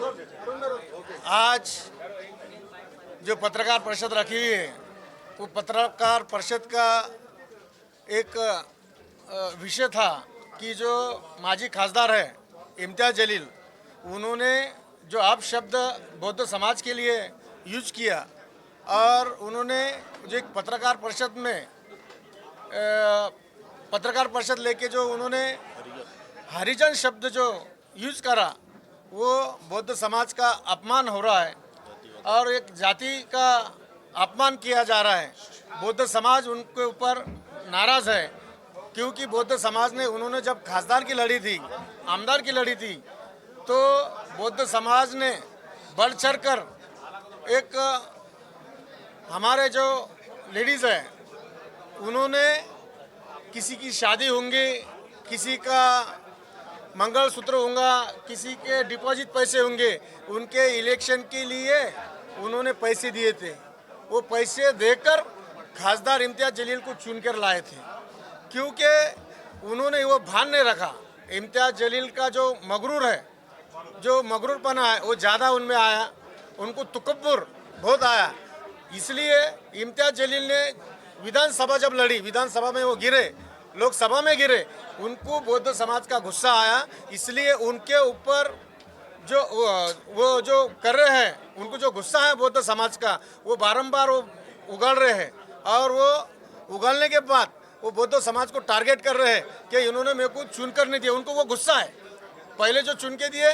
आज जो पत्रकार परिषद रखी हुई है वो पत्रकार परिषद का एक विषय था कि जो माजी खासदार है इम्तियाज जलील, उन्होंने जो आप शब्द बौद्ध समाज के लिए यूज किया और उन्होंने जो एक पत्रकार परिषद में पत्रकार परिषद लेके जो उन्होंने हरिजन शब्द जो यूज करा, वो बौद्ध समाज का अपमान हो रहा है और एक जाति का अपमान किया जा रहा है। बौद्ध समाज उनके ऊपर नाराज़ है क्योंकि बौद्ध समाज ने उन्होंने जब खासदार की लड़ी थी, आमदार की लड़ी थी, तो बौद्ध समाज ने बढ़ चढ़ कर एक हमारे जो लेडीज़ है उन्होंने किसी की शादी होंगी, किसी का मंगलसूत्र होगा, किसी के डिपॉजिट पैसे होंगे, उनके इलेक्शन के लिए उन्होंने पैसे दिए थे। वो पैसे देकर खासदार इम्तियाज जलील को चुनकर लाए थे क्योंकि उन्होंने वो भान नहीं रखा। इम्तियाज जलील का जो मगरूर है, जो मगरूरपना है, वो ज़्यादा उनमें आया, उनको तकब्बुर बहुत आया। इसलिए इम्तियाज जलील ने विधानसभा जब लड़ी, विधानसभा में वो गिरे, लोकसभा में गिरे, उनको बौद्ध समाज का गुस्सा आया। इसलिए उनके ऊपर जो वो जो कर रहे हैं, उनको जो गुस्सा है बौद्ध समाज का, वो बारंबार वो उगल रहे हैं और वो उगलने के बाद वो बौद्ध समाज को टारगेट कर रहे हैं कि इन्होंने मेरे को चुन कर नहीं दिया। उनको वो गुस्सा है, पहले जो चुन के दिए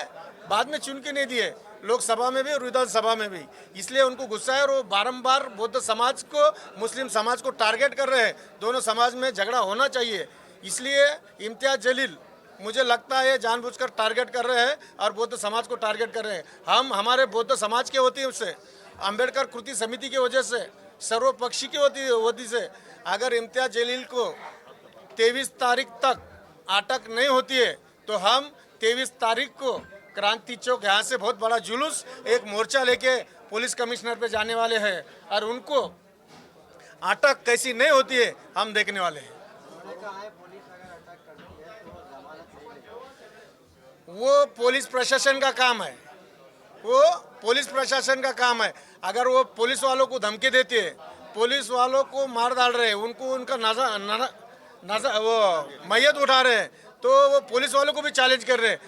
बाद में चुन के नहीं दिए, लोकसभा में भी और विधानसभा में भी, इसलिए उनको गुस्सा है और वो बारंबार बौद्ध समाज को, मुस्लिम समाज को टारगेट कर रहे हैं। दोनों समाज में झगड़ा होना चाहिए, इसलिए इम्तियाज जलील मुझे लगता है जानबूझकर टारगेट कर रहे हैं और बौद्ध समाज को टारगेट कर रहे हैं। हम हमारे बौद्ध समाज के वतीर से, अंबेडकर कृति समिति की वजह से, सर्वपक्षी की वजह से अगर इम्तियाज जलील को 23 तारीख तक अटक नहीं होती है तो हम 23 तारीख को क्रांति चौक यहाँ से बहुत बड़ा जुलूस, एक मोर्चा लेके पुलिस कमिश्नर पे जाने वाले हैं और उनको अटक कैसी नहीं होती है हम देखने वाले हैं। वो पुलिस प्रशासन का काम है, वो पुलिस प्रशासन का काम है। अगर वो पुलिस वालों को धमकी देती है, पुलिस वालों को मार डाल रहे हैं, उनको उनका वो मैयत उठा रहे हैं, तो वो पुलिस वालों को भी चैलेंज कर रहे हैं।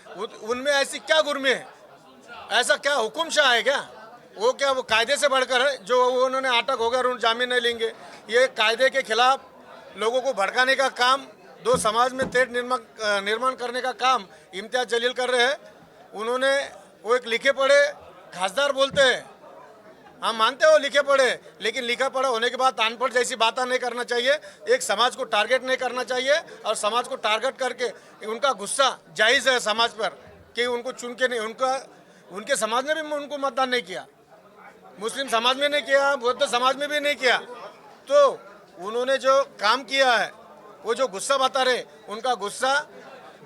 उनमें ऐसी क्या गुर्मी है, ऐसा क्या हुकुमशाह है क्या? वो क्या वो कायदे से बढ़कर है जो उन्होंने अटक हो गया और जामीन नहीं लेंगे? ये कायदे के खिलाफ लोगों को भड़काने का काम, दो समाज में तेढ़ निर्माण करने का काम इम्तियाज जलील कर रहे हैं। उन्होंने वो एक लिखे पढ़े खासदार बोलते हैं, हम मानते हो लिखे पढ़े, लेकिन लिखा पढ़ा होने के बाद अनपढ़ जैसी बातें नहीं करना चाहिए। एक समाज को टारगेट नहीं करना चाहिए और समाज को टारगेट करके उनका गुस्सा जायज़ है समाज पर कि उनको चुन के नहीं, उनके समाज ने भी उनको मतदान नहीं किया, मुस्लिम समाज में नहीं किया, बौद्ध समाज में भी नहीं किया। तो उन्होंने जो काम किया है, वो जो गुस्सा बता रहे, उनका गुस्सा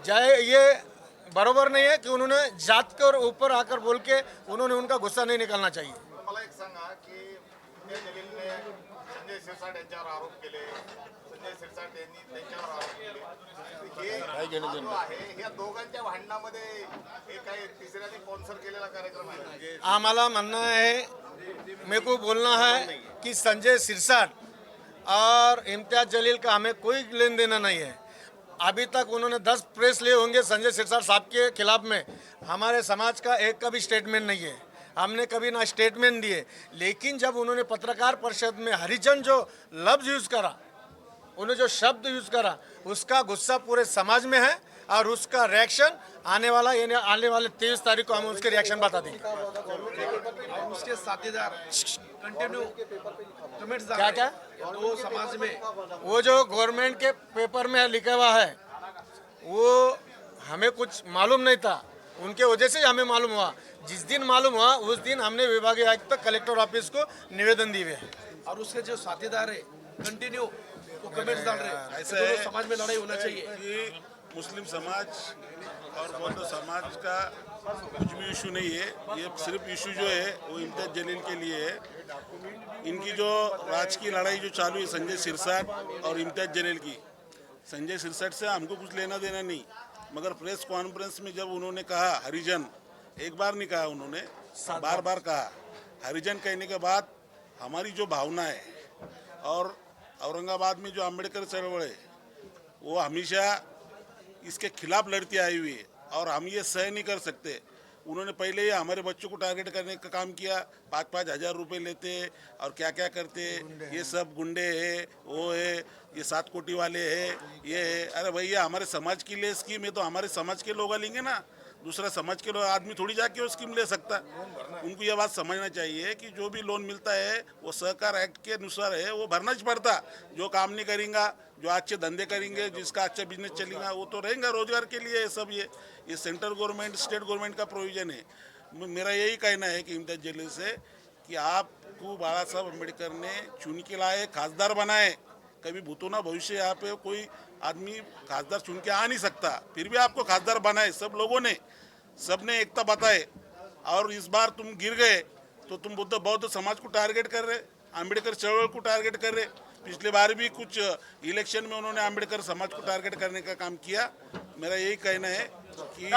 जाए, ये बरोबर नहीं है कि उन्होंने जात के ऊपर आकर बोल के उन्होंने उनका गुस्सा नहीं निकालना चाहिए। मला एक सांगा की इम्तियाज जलीलने संजय शिरसाट यांच्यावर आरोप केले, संजय शिरसाट यांनी त्यांच्यावर आरोप केले, हे जो आहे या दोघांच्या भांडणामध्ये हे काय तिसऱ्याने स्पॉन्सर केलेला कार्यक्रम आहे? हमारा मानना है, मेरे को बोलना है कि संजय सिरसाट और इम्तियाज जलील का हमें कोई लेन देना नहीं है। अभी तक उन्होंने 10 प्रेस लिए होंगे संजय सिरसाट साहब के खिलाफ में, हमारे समाज का एक का भी स्टेटमेंट नहीं है, हमने कभी ना स्टेटमेंट दिए। लेकिन जब उन्होंने पत्रकार परिषद में हरिजन जो लफ्ज़ यूज़ करा, उन्होंने जो शब्द यूज़ करा, उसका गुस्सा पूरे समाज में है और उसका रिएक्शन आने वाले 23 तारीख को हम उसके रिएक्शन बता देंगे। उसके साथीदार कंटिन्यू कमेंट्स क्या क्या दो समाज में वो जो गवर्नमेंट के पेपर में लिखा हुआ है वो हमें कुछ मालूम नहीं था, उनके वजह से हमें मालूम हुआ। जिस दिन मालूम हुआ उस दिन हमने विभागीय आयुक्त तक कलेक्टर ऑफिस को निवेदन दिए हैं। और उसके जो साथीदार है कंटिन्यू वो कमेंट्स डाल रहे हैं ऐसा दोनों है समाज में लड़ाई होना चाहिए। कि मुस्लिम समाज और बौद्ध समाज का कुछ भी इशू नहीं है, ये सिर्फ इशू जो है वो इम्तियाज जलील के लिए है। इनकी जो राजकीय लड़ाई जो चालू है संजय सिरसाट और इम्तियाज जलील की, संजय सिरसाट से हमको कुछ लेना देना नहीं, मगर प्रेस कॉन्फ्रेंस में जब उन्होंने कहा हरिजन एक बार नहीं कहा उन्होंने, बार बार कहा। हरिजन कहने के बाद हमारी जो भावना है और औरंगाबाद में जो अम्बेडकर चळवळ है वो हमेशा इसके खिलाफ लड़ती आई हुई है और हम ये सह नहीं कर सकते। उन्होंने पहले ही हमारे बच्चों को टारगेट करने का काम किया, 5-5 हज़ार रुपये लेते और क्या क्या करते, ये सब गुंडे है, वो है, ये 7 कोटी वाले है, ये है। अरे भैया हमारे समाज के लिए स्कीम है तो हमारे समाज के लोग लेंगे ना, दूसरा समाज के लोग आदमी थोड़ी जाके वो स्कीम ले सकता। उनको ये बात समझना चाहिए कि जो भी लोन मिलता है वो सहकार एक्ट के अनुसार है, वो भरना ही पड़ता। जो काम नहीं करेंगे, जो अच्छे धंधे करेंगे, जिसका अच्छा बिजनेस चलेगा वो तो रहेगा रोजगार के लिए। सब ये सेंट्रल गवर्नमेंट स्टेट गवर्नमेंट का प्रोविजन है। मेरा यही कहना है कि इम्तियाज जलील से कि आपको बाबा साहब अम्बेडकर ने चुन के लाए, खासदार बनाए। कभी भूतो ना भविष्य यहाँ पे कोई आदमी खासदार चुन के आ नहीं सकता, फिर भी आपको खासदार बनाए सब लोगों ने, सबने एकता बताए। और इस बार तुम गिर गए तो तुम बौद्ध समाज को टारगेट कर रहे, अम्बेडकर चळवळ को टारगेट कर रहे। पिछले बार भी कुछ इलेक्शन में उन्होंने अम्बेडकर समाज को टारगेट करने का काम किया। मेरा यही कहना है कि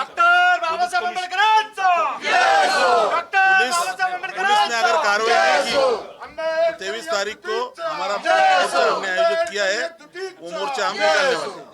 पुलिस ने अगर कार्रवाई की तो 23 तारीख को हमारा मोर्चा हमने आयोजित किया है, वो मोर्चा हम निकालने वाले हैं।